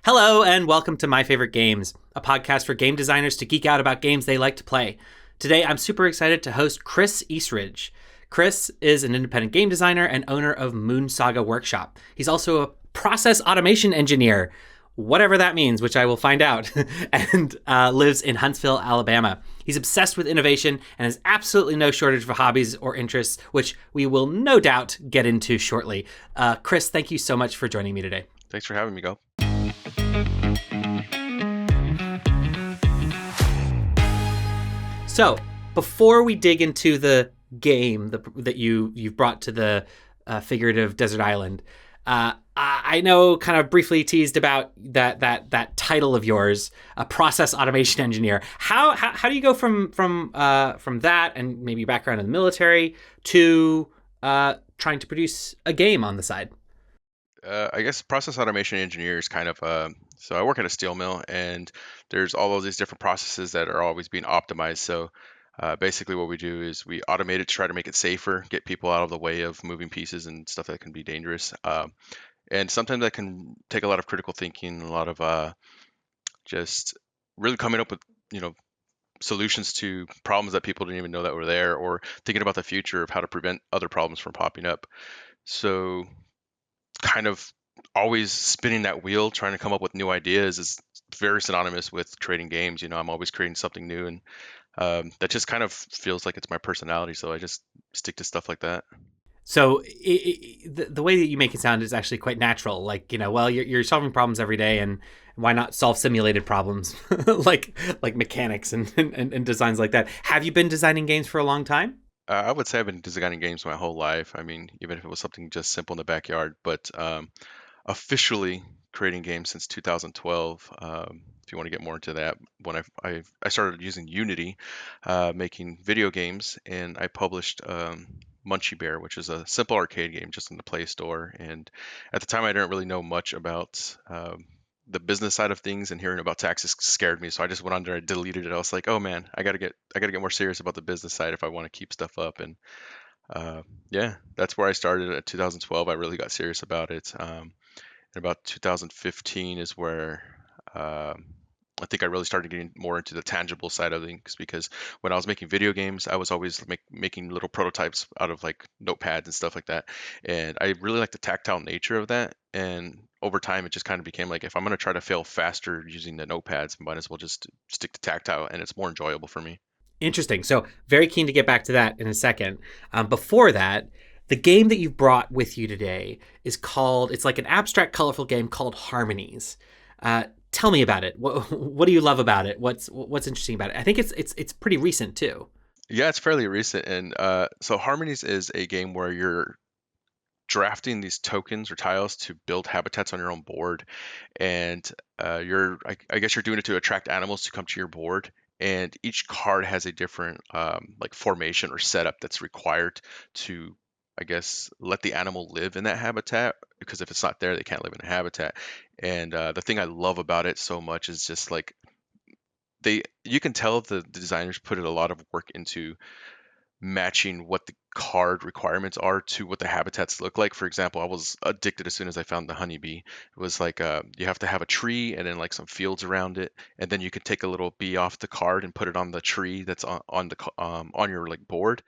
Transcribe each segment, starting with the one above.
Hello, and welcome to My Favorite Games, a podcast for game designers to geek out about games they like to play. Today, I'm super excited to host Chris Eastridge. Chris is an independent game designer and owner of Moonsaga Workshop. He's also a process automation engineer, whatever that means, which I will find out, and lives in Huntsville, Alabama. He's obsessed with innovation and has absolutely no shortage of hobbies or interests, which we will no doubt get into shortly. Chris, thank you so much for joining me today. Thanks for having me, Gelb. So, before we dig into the game that you've brought to the figurative desert island, I know kind of briefly teased about that title of yours, a process automation engineer. How do you go from that and maybe background in the military to trying to produce a game on the side? I guess process automation engineer is kind of so I work at a steel mill, and there's all of these different processes that are always being optimized. So basically, what we do is we automate it to try to make it safer, get people out of the way of moving pieces and stuff that can be dangerous. And sometimes that can take a lot of critical thinking, a lot of just really coming up with solutions to problems that people didn't even know that were there, or thinking about the future of how to prevent other problems from popping up. So kind of always spinning that wheel, trying to come up with new ideas is very synonymous with creating games. I'm always creating something new, and that just kind of feels like it's my personality. So I just stick to stuff like that. So the way that you make it sound is actually quite natural. Like, you're solving problems every day, and why not solve simulated problems like mechanics and designs like that? Have you been designing games for a long time? I would say I've been designing games my whole life. I mean, even if it was something just simple in the backyard, but officially creating games since 2012. If you want to get more into that, when I started using Unity, making video games, and I published Munchie Bear, which is a simple arcade game just in the Play Store. And at the time, I didn't really know much about the business side of things, and hearing about taxes scared me. So I just went under, I deleted it. I was like, oh man, I gotta get more serious about the business side if I want to keep stuff up. And yeah, that's where I started at 2012. I really got serious about it. And about 2015 is where I think I really started getting more into the tangible side of things, because when I was making video games, I was always making little prototypes out of like notepads and stuff like that. And I really like the tactile nature of that. And over time, it just kind of became like, if I'm going to try to fail faster using the notepads, might as well just stick to tactile, and it's more enjoyable for me. Interesting. So very keen to get back to that in a second. Before that, the game that you've brought with you today it's like an abstract, colorful game called Harmonies. Tell me about it. What do you love about it? What's interesting about it? I think it's pretty recent too. Yeah, it's fairly recent. And so Harmonies is a game where you're drafting these tokens or tiles to build habitats on your own board. And I guess you're doing it to attract animals to come to your board. And each card has a different like formation or setup that's required to, I guess, let the animal live in that habitat, because if it's not there, they can't live in the habitat. And the thing I love about it so much is just like you can tell the designers put a lot of work into matching what the card requirements are to what the habitats look like. For example, I was addicted as soon as I found the honeybee. It was like you have to have a tree and then like some fields around it, and then you could take a little bee off the card and put it on the tree that's on your like board.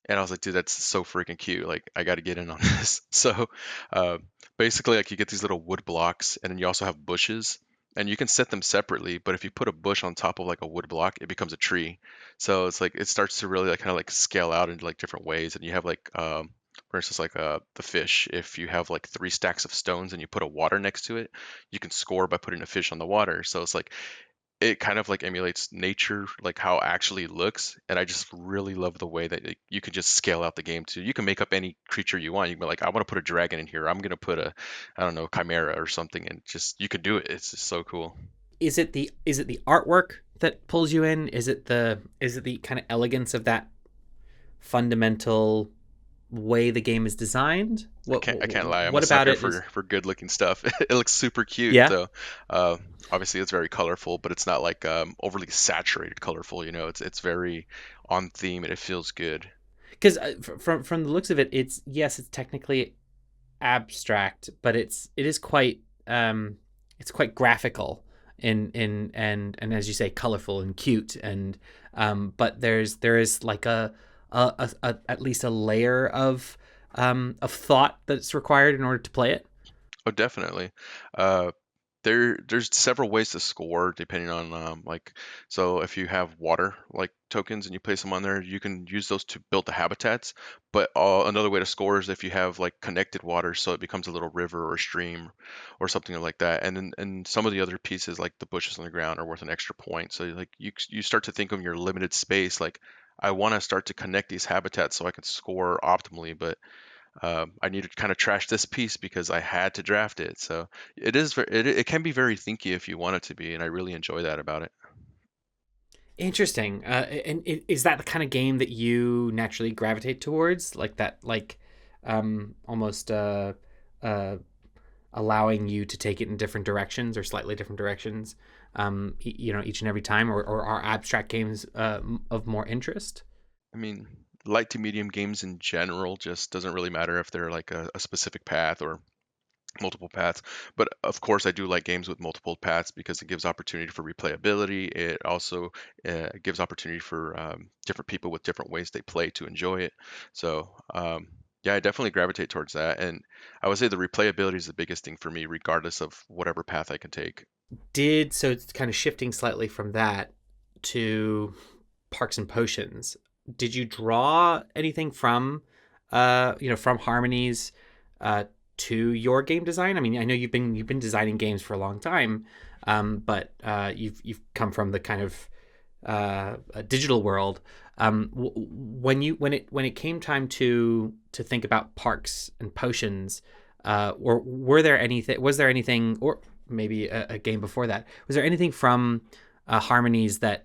And I was like, dude, that's so freaking cute. Like, I got to get in on this. So, uh, basically, like, you get these little wood blocks, and then you also have bushes, and you can set them separately. But if you put a bush on top of like a wood block, it becomes a tree. So it's like it starts to really like kind of like scale out into like different ways. And you have like, for instance, like the fish. If you have like 3 stacks of stones and you put a water next to it, you can score by putting a fish on the water. So it's like it kind of like emulates nature, like how it actually looks. And I just really love the way that you can just scale out the game too. You can make up any creature you want. You can be like, I want to put a dragon in here. I'm going to put I don't know, chimera or something. And just, you can do it. It's just so cool. Is it the artwork that pulls you in? Is it the kind of elegance of that fundamental way the game is designed? I can't lie. I'm a What about sucker it is for good looking stuff. It looks super cute. yeah? So, obviously it's very colorful, but it's not like overly saturated colorful. It's very on theme, and it feels good. Because from the looks of it, it's technically abstract, but it is quite it's quite graphical and as you say, colorful and cute, and but there is like a at least a layer of thought that's required in order to play it. Oh, definitely. Uh, there's several ways to score depending on like, so if you have water like tokens and you place them on there, you can use those to build the habitats. But another way to score is if you have like connected water, so it becomes a little river or stream or something like that. And then and some of the other pieces like the bushes on the ground are worth an extra point. So like you start to think of your limited space like, I want to start to connect these habitats so I can score optimally, but I need to kind of trash this piece because I had to draft it. So it can be very thinky if you want it to be, and I really enjoy that about it. Interesting. Is that the kind of game that you naturally gravitate towards, like that, like almost uh, allowing you to take it in different directions or slightly different directions, each and every time, or are abstract games of more interest? I mean, light to medium games in general just doesn't really matter if they're like a specific path or multiple paths. But of course, I do like games with multiple paths because it gives opportunity for replayability. It also gives opportunity for different people with different ways they play to enjoy it. So yeah, I definitely gravitate towards that. And I would say the replayability is the biggest thing for me, regardless of whatever path I can take. So it's kind of shifting slightly from that to Parks and Potions. Did you draw anything from from Harmonies uh to your game design? I mean, I know you've been designing games for a long time, but you've come from the kind of a digital world. When it came time to think about Parks and Potions, or was there anything, or maybe a game before that, was there anything from Harmonies that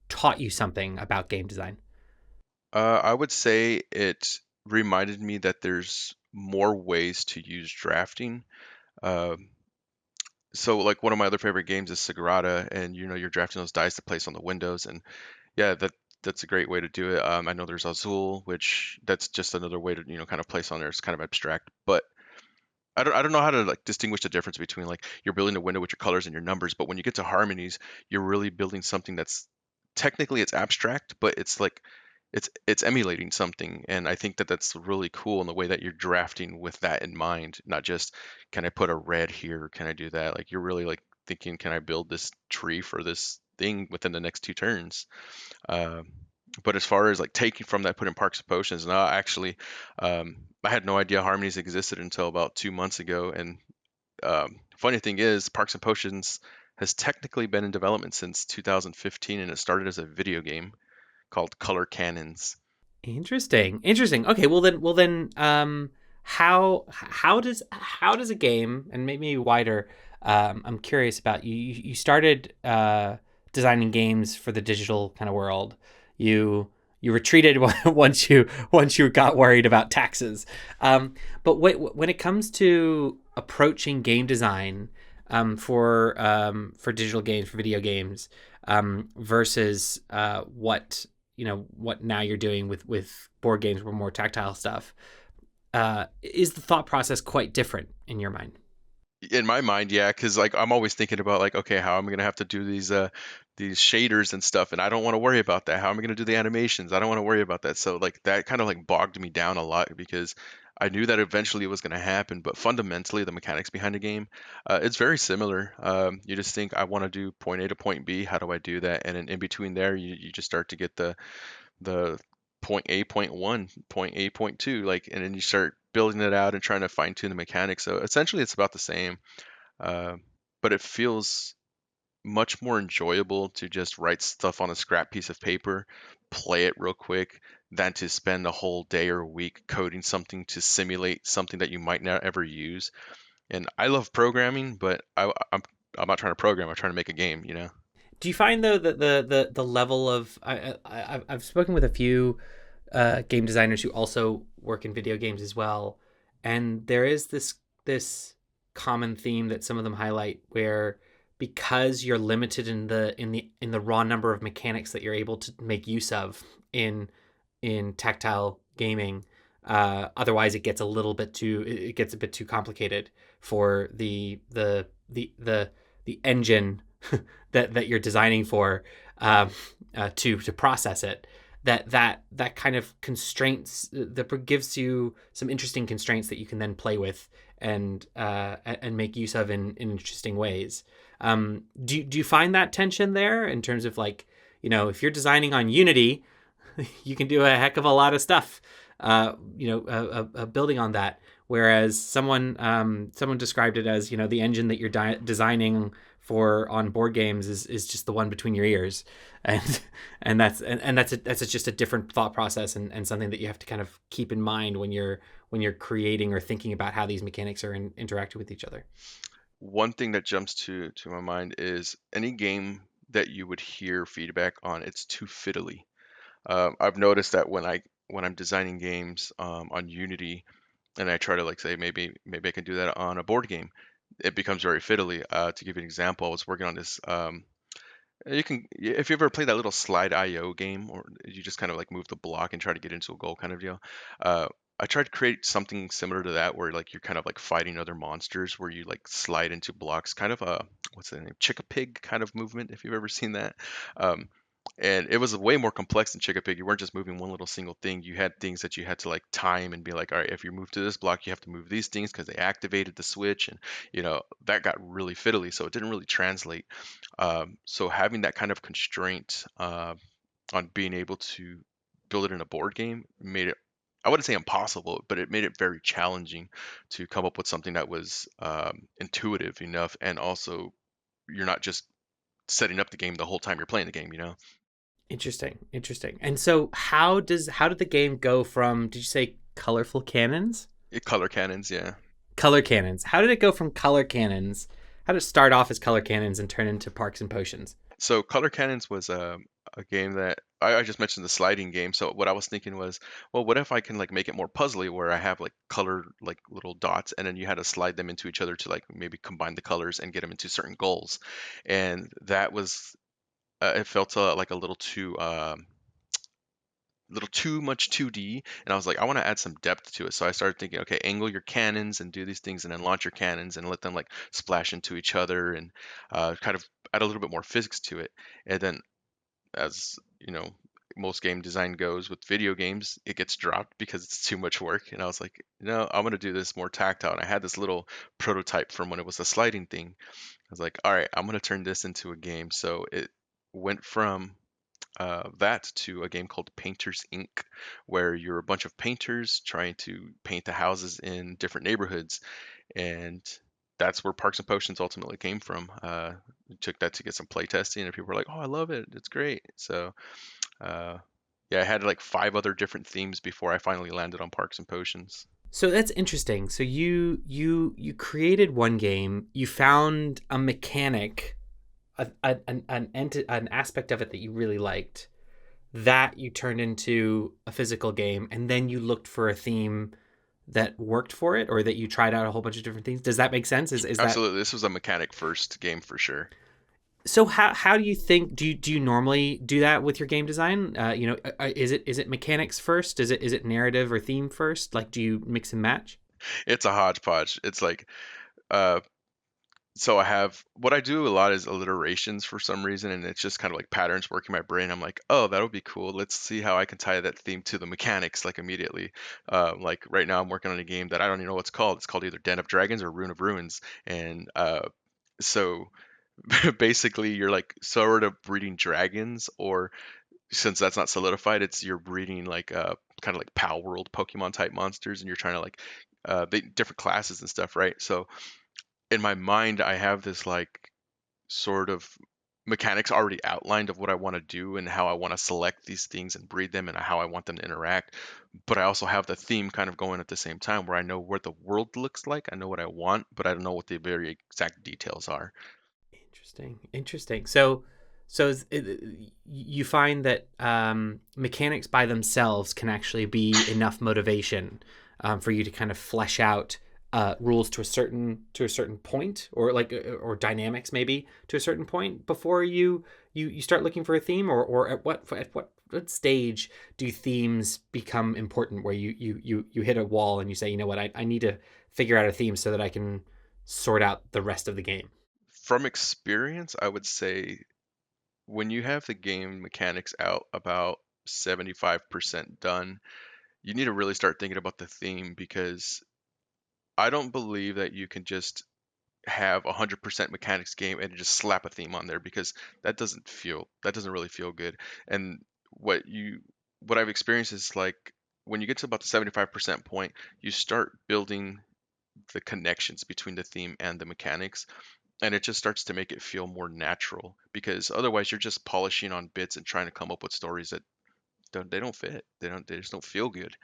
taught you something about game design? I would say it reminded me that there's more ways to use drafting. Um, so like one of my other favorite games is Sagrada, and you're drafting those dice to place on the windows, and yeah, that's a great way to do it. I know there's Azul, which that's just another way to kind of place on there. It's kind of abstract, but I don't know how to like distinguish the difference between like you're building a window with your colors and your numbers, but when you get to harmonies, you're really building something that's technically it's abstract, but it's like it's emulating something, and I think that that's really cool in the way that you're drafting with that in mind, not just can I put a red here, can I do that? Like you're really like thinking, can I build this tree for this thing within the next two turns? Um, but as far as like taking from that, put in Parks and Potions, no, actually, I had no idea Harmonies existed until about 2 months ago. And funny thing is, Parks and Potions has technically been in development since 2015, and it started as a video game called Color Cannons. Interesting. Okay, well then, how does a game, and maybe wider, I'm curious about you started designing games for the digital kind of world. You retreated once you got worried about taxes. But when it comes to approaching game design, for digital games, for video games, versus what now you're doing with board games with more tactile stuff, is the thought process quite different in your mind? In my mind, yeah, because like I'm always thinking about like, okay, how am I gonna have to do these shaders and stuff, and I don't want to worry about that. How am I gonna do the animations? I don't want to worry about that. So like that kind of like bogged me down a lot because I knew that eventually it was gonna happen, but fundamentally the mechanics behind the game, it's very similar. You just think I want to do point A to point B. How do I do that? And then in between there, you just start to get the point A, point one, point A, point two, like, and then you start building it out and trying to fine tune the mechanics. So essentially, it's about the same, uh, but it feels much more enjoyable to just write stuff on a scrap piece of paper, play it real quick, than to spend a whole day or a week coding something to simulate something that you might not ever use. And I love programming, but I'm not trying to program. I'm trying to make a game, you know? Do you find though that the level of I've spoken with a few game designers who also work in video games as well, and there is this common theme that some of them highlight where, because you're limited in the raw number of mechanics that you're able to make use of in tactile gaming, otherwise it gets a bit too complicated for the the engine that you're designing for, to process it. That kind of constraints that gives you some interesting constraints that you can then play with and make use of in interesting ways. Do you find that tension there in terms of, like, if you're designing on Unity, you can do a heck of a lot of stuff, building on that. Whereas someone described it as, the engine that you're designing for on board games is just the one between your ears, and that's just a different thought process, and something that you have to kind of keep in mind when you're creating or thinking about how these mechanics are interacting with each other. One thing that jumps to my mind is any game that you would hear feedback on, it's too fiddly. I've noticed that when I'm designing games on Unity, and I try to like say maybe I can do that on a board game, it becomes very fiddly. To give you an example, I was working on this. You can, if you ever played that little slide IO game, or you just kind of like move the block and try to get into a goal kind of deal. Uh, I tried to create something similar to that, where like you're kind of like fighting other monsters, where you like slide into blocks, kind of a what's the name, Chick a Pig kind of movement, if you've ever seen that. Um, and it was way more complex than Chick a Pig. You weren't just moving one little single thing. You had things that you had to like time and be like, all right, if you move to this block, you have to move these things because they activated the switch, and that got really fiddly, so it didn't really translate. So having that kind of constraint on being able to build it in a board game made it, I wouldn't say impossible, but it made it very challenging to come up with something that was intuitive enough, and also you're not just setting up the game the whole time you're playing the game. Interesting. And so how did the game go from, did you say colorful cannons? Color cannons, yeah. Color cannons. How did it go from color cannons? How did it start off as color cannons and turn into parks and potions? So Color Cannons was a game that I just mentioned, the sliding game. So what I was thinking was, well, what if I can like make it more puzzly, where I have like color like little dots, and then you had to slide them into each other to like maybe combine the colors and get them into certain goals. And that was it felt like a little too much 2D, and I was like, I want to add some depth to it. So I started thinking, okay, angle your cannons and do these things, and then launch your cannons and let them like splash into each other, and kind of add a little bit more physics to it. And then, as most game design goes with video games, it gets dropped because it's too much work. And I was like, no, I'm gonna do this more tactile. And I had this little prototype from when it was a sliding thing. I was like, all right, I'm gonna turn this into a game. So it went from that to a game called Painters Inc., where you're a bunch of painters trying to paint the houses in different neighborhoods. And that's where Parks and Potions ultimately came from. We took that to get some play testing, and people were like, "Oh, I love it! It's great!" So, uh, yeah, I had like 5 other different themes before I finally landed on Parks and Potions. So that's interesting. So you created one game, you found a mechanic, an aspect of it that you really liked, that you turned into a physical game, and then you looked for a theme that worked for it, or that you tried out a whole bunch of different things. Does that make sense? Is that Absolutely, this was a mechanic first game for sure. so? How do you think, do you normally do that with your game design? Is it mechanics first? Is it narrative or theme first? Like, do you mix and match? It's a hodgepodge. It's like, uh, so I have, what I do a lot is alliterations for some reason, and it's just kind of like patterns working my brain. I'm like, oh, that'll be cool. Let's see how I can tie that theme to the mechanics like immediately. Like right now, I'm working on a game that I don't even know what it's called. It's called either Den of Dragons or Rune of Ruins, and so basically you're like sort of breeding dragons, or since that's not solidified, it's you're breeding like kind of like Pal World Pokemon type monsters, and you're trying to like different classes and stuff, right? So in my mind, I have this like sort of mechanics already outlined of what I want to do and how I want to select these things and breed them and how I want them to interact. But I also have the theme kind of going at the same time, where I know what the world looks like, I know what I want, but I don't know what the very exact details are. Interesting. So you find that mechanics by themselves can actually be enough motivation for you to kind of flesh out rules to a certain point, or like or dynamics maybe to a certain point before you start looking for a theme, or at what stage do themes become important, where you hit a wall and you say, you know what, I need to figure out a theme so that I can sort out the rest of the game. From experience, I would say when you have the game mechanics out about 75% done, you need to really start thinking about the theme, because I don't believe that you can just have 100% mechanics game and just slap a theme on there, because that doesn't really feel good. And what you what I've experienced is, like, when you get to about the 75% point, you start building the connections between the theme and the mechanics, and it just starts to make it feel more natural, because otherwise you're just polishing on bits and trying to come up with stories that don't fit. They just don't feel good.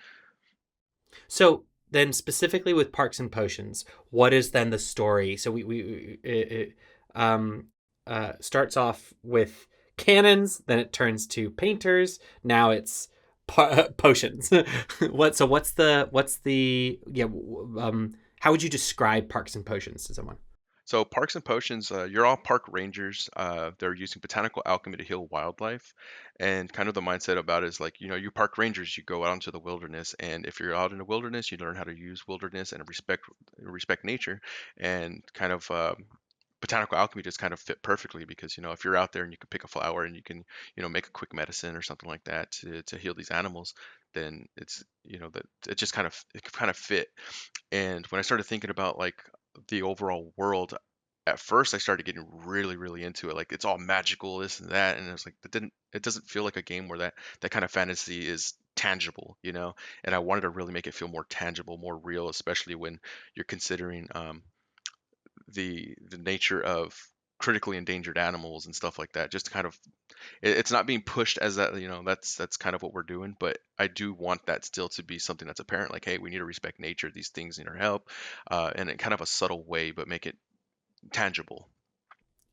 So then, specifically with Parks and Potions, what is then the story? So it starts off with cannons, then it turns to painters. Now it's potions. What's the how would you describe Parks and Potions to someone? So Parks and Potions, you're all park rangers. They're using botanical alchemy to heal wildlife, and kind of the mindset about it is like, you park rangers, you go out into the wilderness, and if you're out in the wilderness, you learn how to use wilderness and respect nature, and kind of botanical alchemy just kind of fit perfectly, because if you're out there and you can pick a flower and you can make a quick medicine or something like that to heal these animals, then it's that it kind of fit. And when I started thinking about, like, the overall world, at first I started getting really, really into it. Like, it's all magical, this and that, and it's like it doesn't feel like a game where that kind of fantasy is tangible, And I wanted to really make it feel more tangible, more real, especially when you're considering the nature of critically endangered animals and stuff like that. Just to kind of it's not being pushed as that, that's kind of what we're doing, but I do want that still to be something that's apparent, like, hey, we need to respect nature, these things need our help, and in kind of a subtle way, but make it tangible.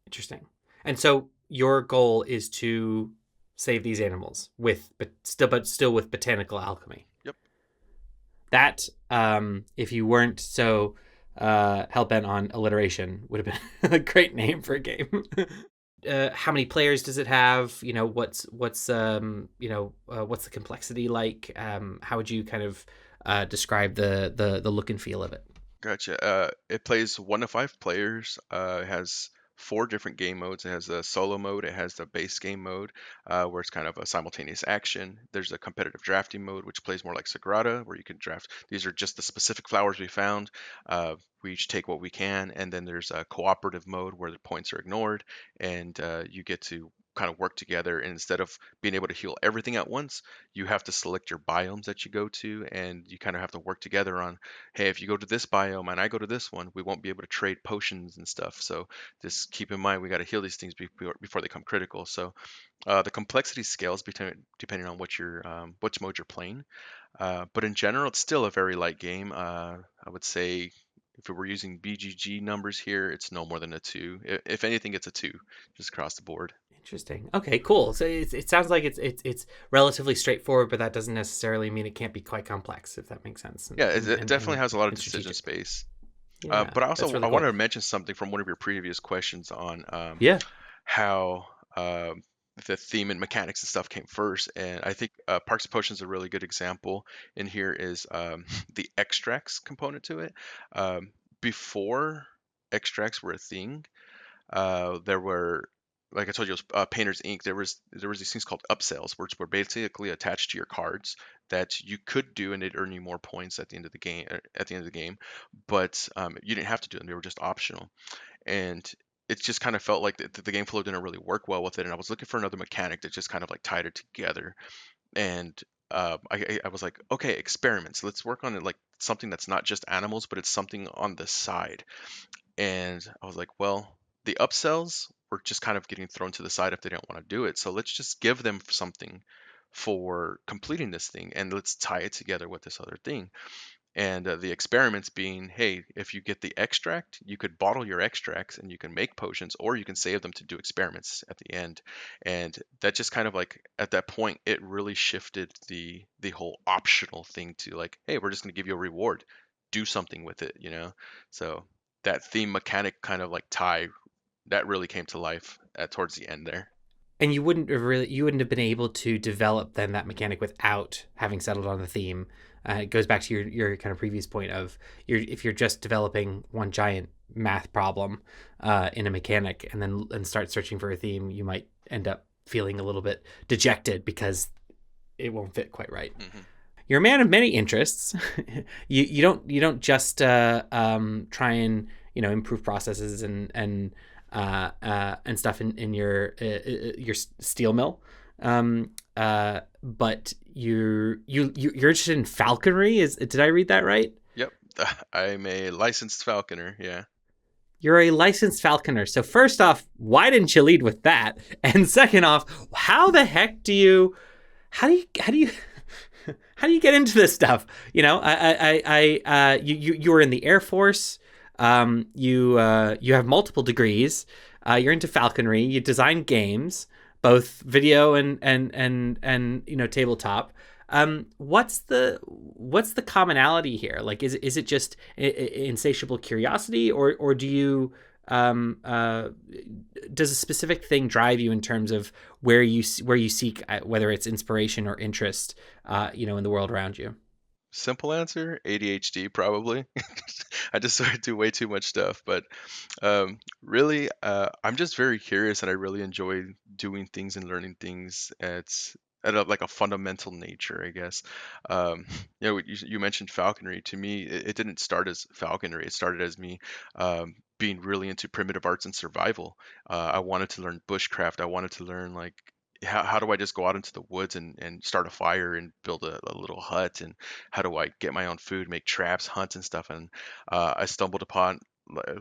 Interesting. And so your goal is to save these animals but still with botanical alchemy. Yep. That, if you weren't so hell bent on alliteration, would have been a great name for a game. How many players does it have? What's the complexity like? How would you kind of describe the look and feel of it? Gotcha. It plays 1 to 5 players. It has 4 different game modes. It has the solo mode. It has the base game mode, where it's kind of a simultaneous action. There's a competitive drafting mode, which plays more like Sagrada, where you can draft. These are just the specific flowers we found. We each take what we can, and then there's a cooperative mode where the points are ignored, and you get to kind of work together. And instead of being able to heal everything at once, you have to select your biomes that you go to, and you kind of have to work together on, hey, if you go to this biome and I go to this one, we won't be able to trade potions and stuff. So just keep in mind, we got to heal these things before they come critical. So the complexity scales depending on which mode you're playing. But in general, it's still a very light game. I would say if we're using BGG numbers here, it's no more than a 2. If anything, it's a 2 just across the board. Interesting. Okay, cool. So it sounds like it's relatively straightforward, but that doesn't necessarily mean it can't be quite complex, if that makes sense. Yeah, it definitely has a lot of And decision strategic. space. Yeah, But that's I really wanted cool. to mention something from one of your previous questions on Yeah. how the theme and mechanics and stuff came first. And I think Parks and Potions is a really good example in here is the extracts component to it. Before extracts were a thing, there were, like I told you, it was Painter's Ink. There was these things called upsells, which were basically attached to your cards that you could do, and they'd earn you more points at the end of the game. But you didn't have to do them; they were just optional. And it just kind of felt like the game flow didn't really work well with it. And I was looking for another mechanic that just kind of like tied it together. And I was like, okay, experiments. Let's work on it, like something that's not just animals, but it's something on the side. And I was like, well, the upsells were just kind of getting thrown to the side if they didn't want to do it. So let's just give them something for completing this thing, and let's tie it together with this other thing. And the experiments being, hey, if you get the extract, you could bottle your extracts and you can make potions, or you can save them to do experiments at the end. And that just kind of like, at that point, it really shifted the whole optional thing to like, hey, we're just going to give you a reward, do something with it. So that theme mechanic kind of like tie that really came to life towards the end there. And you wouldn't have been able to develop then that mechanic without having settled on the theme. It goes back to your kind of previous point of if you're just developing one giant math problem in a mechanic and start searching for a theme, you might end up feeling a little bit dejected because it won't fit quite right. Mm-hmm. You're a man of many interests. you don't just try and improve processes and stuff in your steel mill, but you're interested in falconry. Did I read that right? Yep. I'm a licensed falconer. Yeah. You're a licensed falconer. So first off, why didn't you lead with that? And second off, how do you get into this stuff? You were in the Air Force. You have multiple degrees. You're into falconry. You design games, both video and tabletop. What's the commonality here? Like, is it just insatiable curiosity, or do you does a specific thing drive you in terms of where you seek, whether it's inspiration or interest, in the world around you? Simple answer, ADHD probably. I just sort of do way too much stuff, but really, I'm just very curious, and I really enjoy doing things and learning things. It's at like a fundamental nature, I guess. Um, you mentioned falconry. To me, it didn't start as falconry. It started as me being really into primitive arts and survival. I wanted to learn bushcraft. I wanted to learn like how do I just go out into the woods and start a fire and build a little hut, and how do I get my own food, make traps, hunt and stuff. And I stumbled upon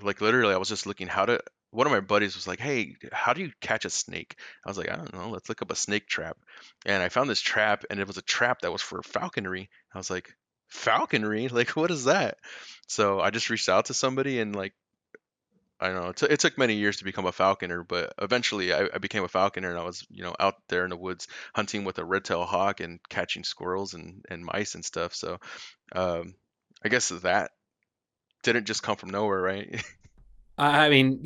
like literally I was just looking how to one of my buddies was like, "Hey, how do you catch a snake?" I was like, "I don't know. Let's look up a snake trap." And I found this trap, and it was a trap that was for falconry. I was like, "Falconry? Like, what is that?" So I just reached out to somebody, and like, I don't know. It took many years to become a falconer, but eventually I became a falconer, and I was, out there in the woods hunting with a red-tailed hawk and catching squirrels and mice and stuff. So, um, I guess that didn't just come from nowhere, right? I mean,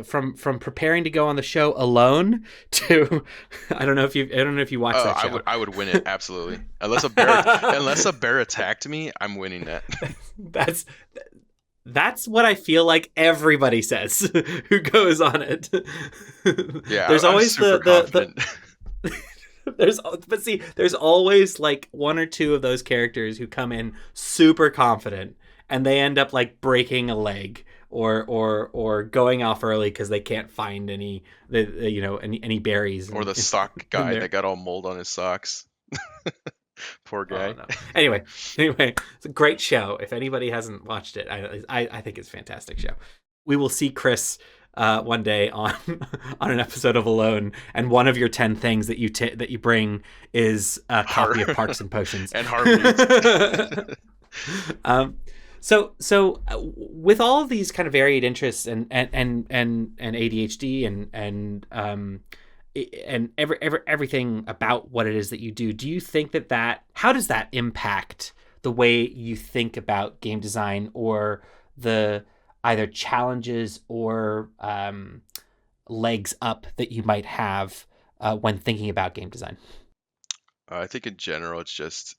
from preparing to go on the show alone to, I don't know if you watched that show. I would win it absolutely. Unless a bear attacked me, I'm winning that. That's what I feel like everybody says who goes on it. Yeah, there's always super confident. there's always like one or two of those characters who come in super confident and they end up like breaking a leg or going off early because they can't find any berries. Or the sock guy that got all mold on his socks. Poor guy. Oh, no. Anyway, it's a great show. If anybody hasn't watched it, I think it's a fantastic show. We will see Chris one day on an episode of Alone, and one of your 10 things that you bring is a copy of Parks and Potions and Harmonies. So with all of these kind of varied interests and ADHD and everything about what it is that you do you think that how does that impact the way you think about game design, or the either challenges or legs up that you might have when thinking about game design? I think in general, it's just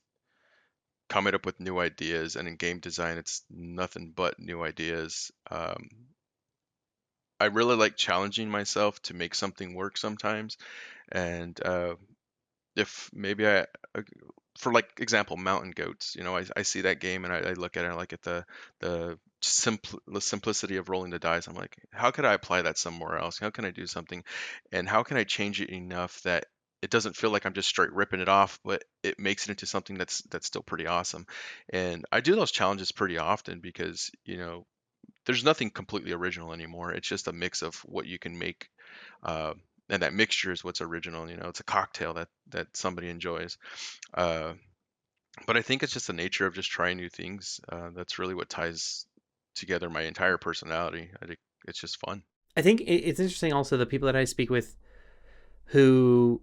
coming up with new ideas, and in game design, it's nothing but new ideas. I really like challenging myself to make something work sometimes, and if maybe for like example, mountain goats, I see that game and I look at it, I look at the simplicity of rolling the dice. I'm like, how could I apply that somewhere else? How can I do something, and how can I change it enough that it doesn't feel like I'm just straight ripping it off, but it makes it into something that's still pretty awesome. And I do those challenges pretty often because, there's nothing completely original anymore. It's just a mix of what you can make. And that mixture is what's original. It's a cocktail that somebody enjoys. Uh, but I think it's just the nature of just trying new things. That's really what ties together my entire personality. I think it's just fun. I think it's interesting also the people that I speak with who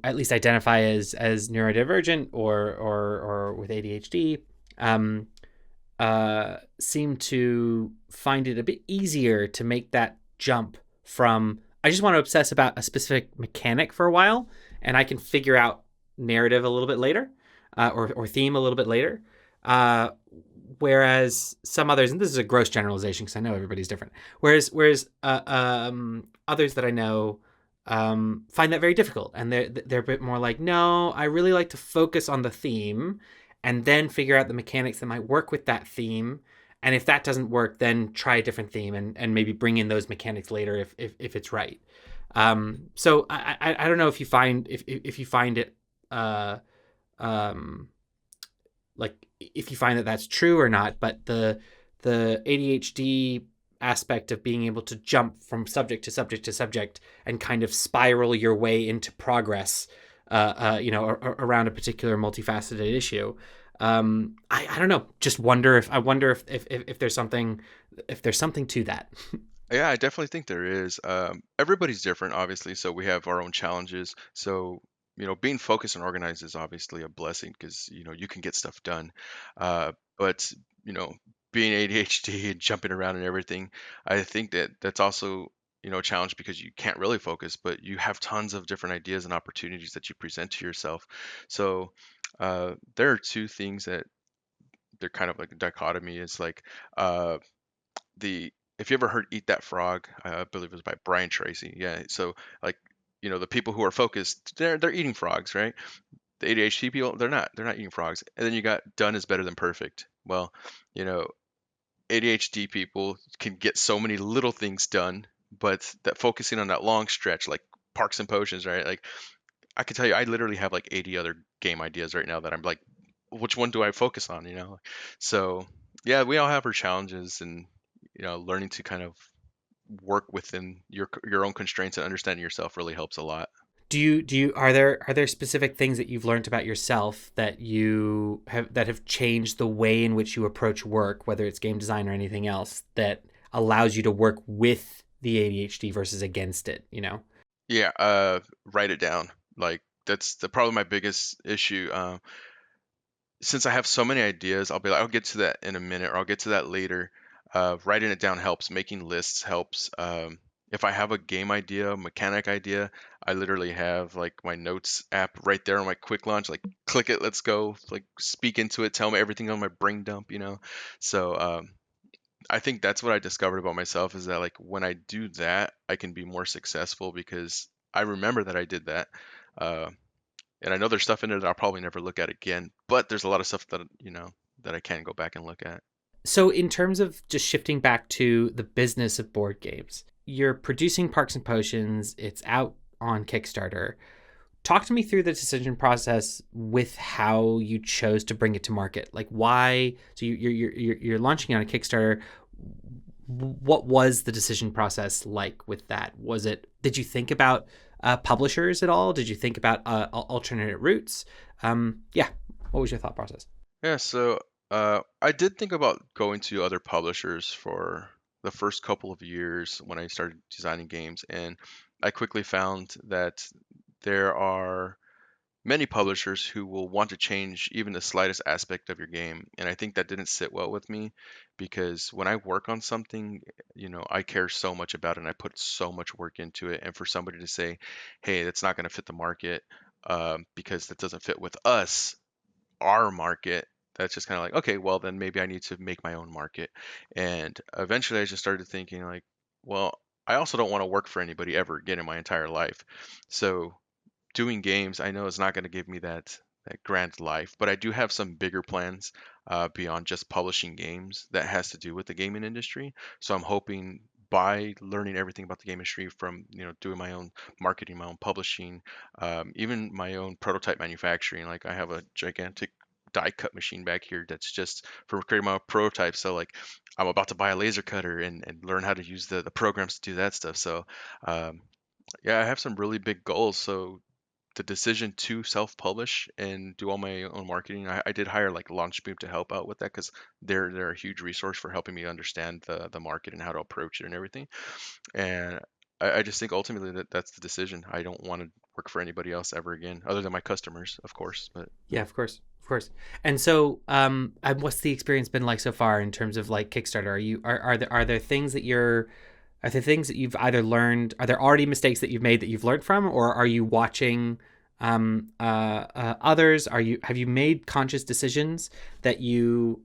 at least identify as neurodivergent or with ADHD, seem to find it a bit easier to make that jump from I just want to obsess about a specific mechanic for a while, and I can figure out narrative a little bit later, or theme a little bit later, whereas some others, and this is a gross generalization because I know everybody's different. Whereas others that I know find that very difficult, and they're a bit more like, no, I really like to focus on the theme, and then figure out the mechanics that might work with that theme. And if that doesn't work, then try a different theme and maybe bring in those mechanics later if it's right. So I don't know if you find if you find it um, like if you find that that's true or not, but the ADHD aspect of being able to jump from subject to subject to subject and kind of spiral your way into progress, around a particular multifaceted issue. I don't know. Just wonder if there's something to that. Yeah, I definitely think there is. Everybody's different, obviously, so we have our own challenges. So, being focused and organized is obviously a blessing because, you can get stuff done. But, you know, being ADHD and jumping around and everything, I think that that's also, a challenge because you can't really focus, but you have tons of different ideas and opportunities that you present to yourself. So, there are two things that they're kind of like a dichotomy. Is like, uh, the if you ever heard "Eat That Frog," I believe it was by Brian Tracy. Yeah, so like the people who are focused, they're eating frogs, right? The ADHD people, they're not eating frogs. And then you got done is better than perfect. Well, you know, ADHD people can get so many little things done, but that focusing on that long stretch, like Parks and Potions, right? Like I could tell you, I literally have like 80 other game ideas right now that I'm like, which one do I focus on? So yeah, we all have our challenges, and learning to kind of work within your own constraints and understanding yourself really helps a lot. Are there specific things that you've learned about yourself that have changed the way in which you approach work, whether it's game design or anything else, that allows you to work with the ADHD versus against it, Yeah, write it down. Like that's probably my biggest issue. Since I have so many ideas, I'll be like, I'll get to that in a minute, or I'll get to that later. Writing it down helps. Making lists helps. If I have a game idea, mechanic idea, I literally have like my notes app right there on my quick launch. Like, click it, let's go. Like, speak into it, tell me everything on my brain dump. So I think that's what I discovered about myself is that like when I do that, I can be more successful because I remember that I did that. Uh, and I know there's stuff in there that I'll probably never look at again, but there's a lot of stuff that I can go back and look at. So, in terms of just shifting back to the business of board games, you're producing Parks and Potions, it's out on Kickstarter. Talk to me through the decision process with how you chose to bring it to market. Like, why? So, you're launching on a Kickstarter. What was the decision process like with that? Did you think about publishers at all? Did you think about alternate routes? Yeah. What was your thought process? Yeah, so I did think about going to other publishers for the first couple of years when I started designing games, and I quickly found that there are many publishers who will want to change even the slightest aspect of your game. And I think that didn't sit well with me because when I work on something, I care so much about it and I put so much work into it. And for somebody to say, hey, that's not going to fit the market because that doesn't fit with us, our market, that's just kind of like, okay, well, then maybe I need to make my own market. And eventually I just started thinking, like, well, I also don't want to work for anybody ever again in my entire life. So doing games, I know it's not going to give me that grand life, but I do have some bigger plans beyond just publishing games that has to do with the gaming industry. So I'm hoping by learning everything about the game industry from doing my own marketing, my own publishing, even my own prototype manufacturing. Like I have a gigantic die cut machine back here that's just for creating my own prototypes. So like I'm about to buy a laser cutter and learn how to use the programs to do that stuff. So um, yeah, I have some really big goals. So the decision to self-publish and do all my own marketing, I did hire like Launchbeam to help out with that because they're a huge resource for helping me understand the market and how to approach it and everything. And I just think ultimately that's the decision. I don't want to work for anybody else ever again, other than my customers, of course. But Yeah, of course, of course. And so, what's the experience been like so far in terms of like Kickstarter? Are there things that you've either learned? Are there already mistakes that you've made that you've learned from, or are you watching others? Have you made conscious decisions that you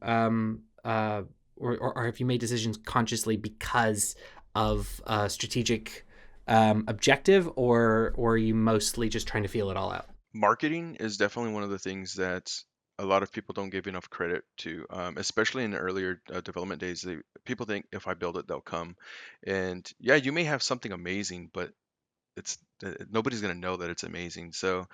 or have you made decisions consciously because of a strategic objective, or are you mostly just trying to feel it all out? Marketing is definitely one of the things that a lot of people don't give enough credit to, especially in the earlier development days. People think if I build it, they'll come. And yeah, you may have something amazing, but nobody's going to know that it's amazing. So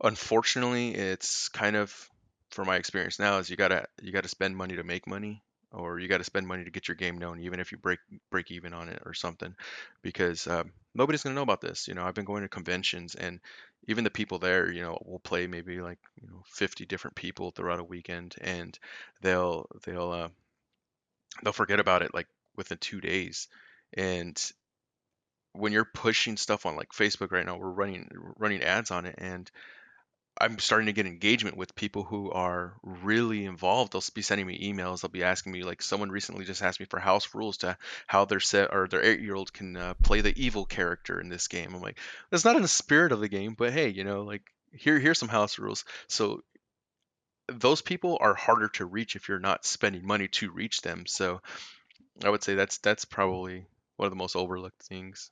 unfortunately, it's kind of, from my experience now, is you gotta spend money to make money, or you gotta spend money to get your game known, even if you break even on it or something, because nobody's gonna know about this. I've been going to conventions, and even the people there, will play maybe like 50 different people throughout a weekend, and they'll they'll uh, they'll forget about it like within 2 days. And when you're pushing stuff on like Facebook right now, we're running ads on it, and I'm starting to get engagement with people who are really involved. They'll be sending me emails. They'll be asking me, like someone recently just asked me for house rules to how their set or their 8-year-old can play the evil character in this game. I'm like, that's not in the spirit of the game, but hey, like here's some house rules. So those people are harder to reach if you're not spending money to reach them. So I would say that's probably one of the most overlooked things.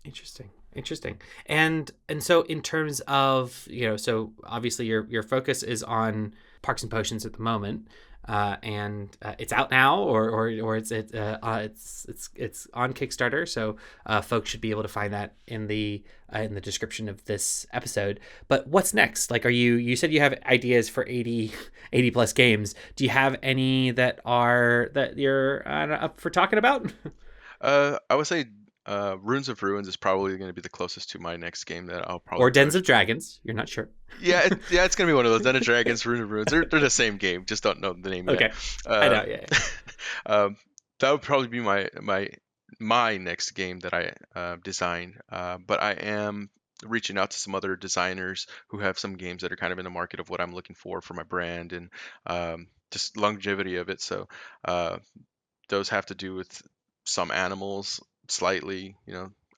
Interesting. Interesting. And so in terms of, so obviously your focus is on Parks and Potions at the moment. And it's out now, or it's on Kickstarter, so folks should be able to find that in the description of this episode. But what's next? Like, you said you have ideas for 80 plus games. Do you have any that you're up for talking about? I would say Runes of Ruins is probably going to be the closest to my next game that I'll probably Or Dens push. of Dragons? You're not sure. Yeah, it's gonna be one of those. Den of Dragons, Rune of Ruins. They're the same game, just don't know the name yet. Okay, I Uh, know. Yeah. um, that would probably be my next game that I design. But I am reaching out to some other designers who have some games that are kind of in the market of what I'm looking for my brand, and just longevity of it. So those have to do with some animals slightly.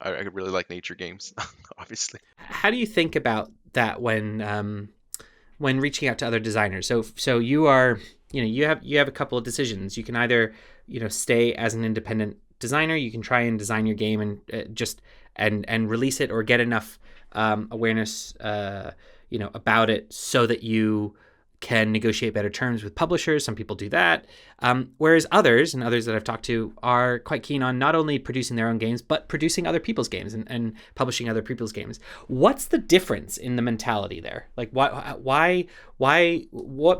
I really like nature games, obviously. How do you think about that when reaching out to other designers? So you are, you have a couple of decisions. You can either, stay as an independent designer. You can try and design your game and just and release it, or get enough awareness, about it so that you can negotiate better terms with publishers. Some people do that. Whereas others that I've talked to are quite keen on not only producing their own games, but producing other people's games and publishing other people's games. What's the difference in the mentality there? Like, what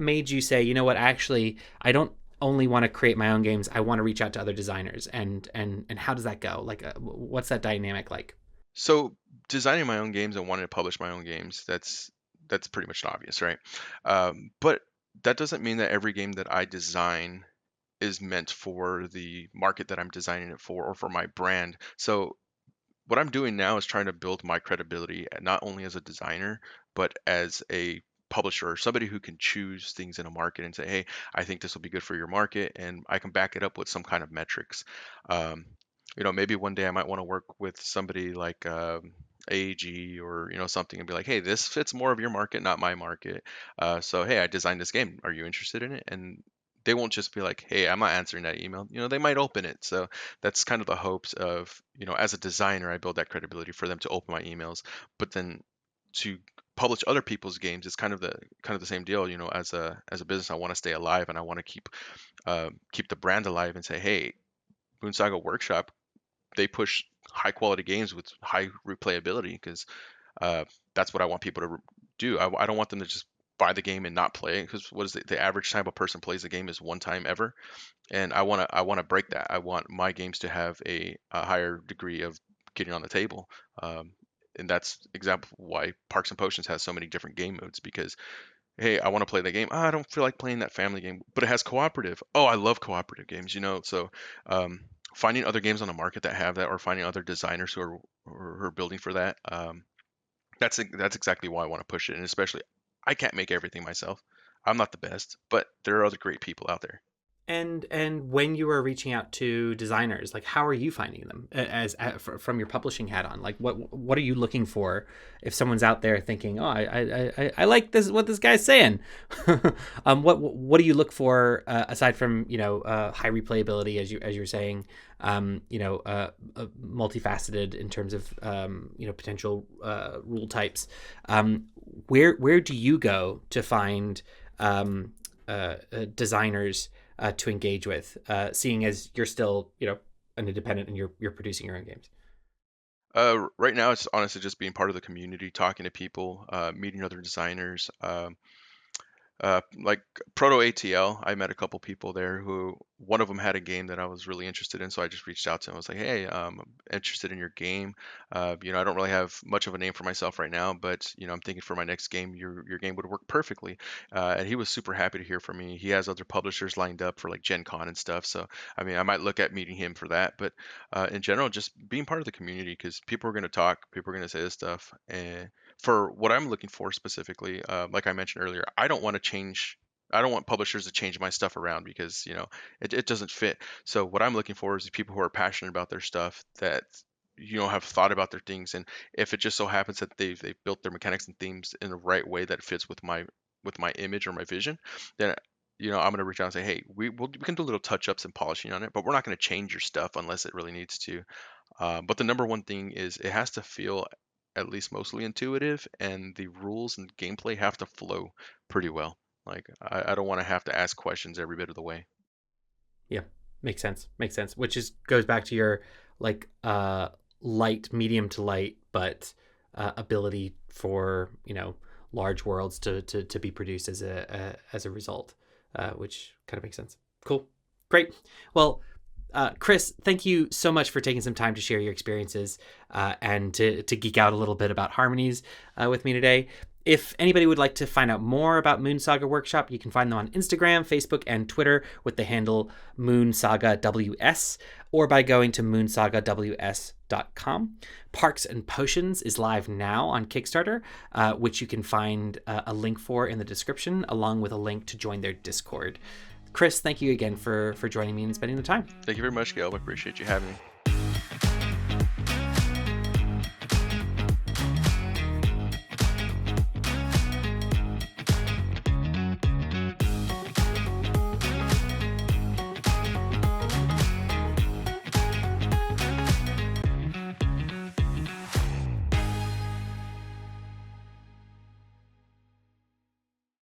made you say, what, actually, I don't only want to create my own games. I want to reach out to other designers, and how does that go? Like, what's that dynamic like? So designing my own games and wanting to publish my own games, that's pretty much obvious, right? But that doesn't mean that every game that I design is meant for the market that I'm designing it for or for my brand. So what I'm doing now is trying to build my credibility not only as a designer, but as a publisher or somebody who can choose things in a market and say, hey, I think this will be good for your market, and I can back it up with some kind of metrics. Um, Maybe one day I might want to work with somebody like AEG or something, and be like, hey, this fits more of your market, not my market. So hey, I designed this game. Are you interested in it? And they won't just be like, hey, I'm not answering that email. They might open it. So that's kind of the hopes of, as a designer, I build that credibility for them to open my emails. But then to publish other people's games, it's kind of the same deal. As a business, I want to stay alive, and I want to keep the brand alive and say, hey, Moonsaga Workshop, they push high quality games with high replayability, because uh, that's what I want people to do. I don't want them to just buy the game and not play it, because what is the average time a person plays a game is one time ever, and I want to break that. I want my games to have a higher degree of getting on the table. And that's example why Parks and Potions has so many different game modes, because hey, I want to play the game. I don't feel like playing that family game, but it has cooperative. Oh, I love cooperative games. So um, finding other games on the market that have that, or finding other designers who are building for that. That's exactly why I want to push it. And especially, I can't make everything myself. I'm not the best, but there are other great people out there. And when you were reaching out to designers, like how are you finding them from your publishing hat on? Like what are you looking for if someone's out there thinking, oh, I like this what this guy's saying? What do you look for aside from high replayability as you were saying, multifaceted in terms of potential rule types? Where do you go to find designers to engage with, seeing as you're still, an independent and you're producing your own games? Right now, it's honestly just being part of the community, talking to people, meeting other designers. Like Proto ATL, I met a couple people there who one of them had a game that I was really interested in, so I just reached out to him. I was like, "Hey, I'm interested in your game. I don't really have much of a name for myself right now, but I'm thinking for my next game, your game would work perfectly." And he was super happy to hear from me. He has other publishers lined up for like Gen Con and stuff, so I mean, I might look at meeting him for that. But in general, just being part of the community because people are going to talk, people are going to say this stuff, and for what I'm looking for specifically, like I mentioned earlier, I don't want to change. I don't want publishers to change my stuff around because it doesn't fit. So what I'm looking for is people who are passionate about their stuff that have thought about their things, and if it just so happens that they've built their mechanics and themes in the right way that fits with my image or my vision, then I'm going to reach out and say, hey, we can do little touch ups and polishing on it, but we're not going to change your stuff unless it really needs to. But the number one thing is it has to feel at least mostly intuitive, and the rules and gameplay have to flow pretty well. Like I don't want to have to ask questions every bit of the way. Yeah, makes sense. Makes sense. Which goes back to your like light, medium to light, but ability for large worlds to be produced as a result, which kind of makes sense. Cool, great. Well, Chris, thank you so much for taking some time to share your experiences and to geek out a little bit about Harmonies with me today. If anybody would like to find out more about Moonsaga Workshop, you can find them on Instagram, Facebook, and Twitter with the handle MoonsagaWS, or by going to moonsagaws.com. Parks and Potions is live now on Kickstarter, which you can find a link for in the description, along with a link to join their Discord. Chris, thank you again for joining me and spending the time. Thank you very much, Gelb. I appreciate you having me.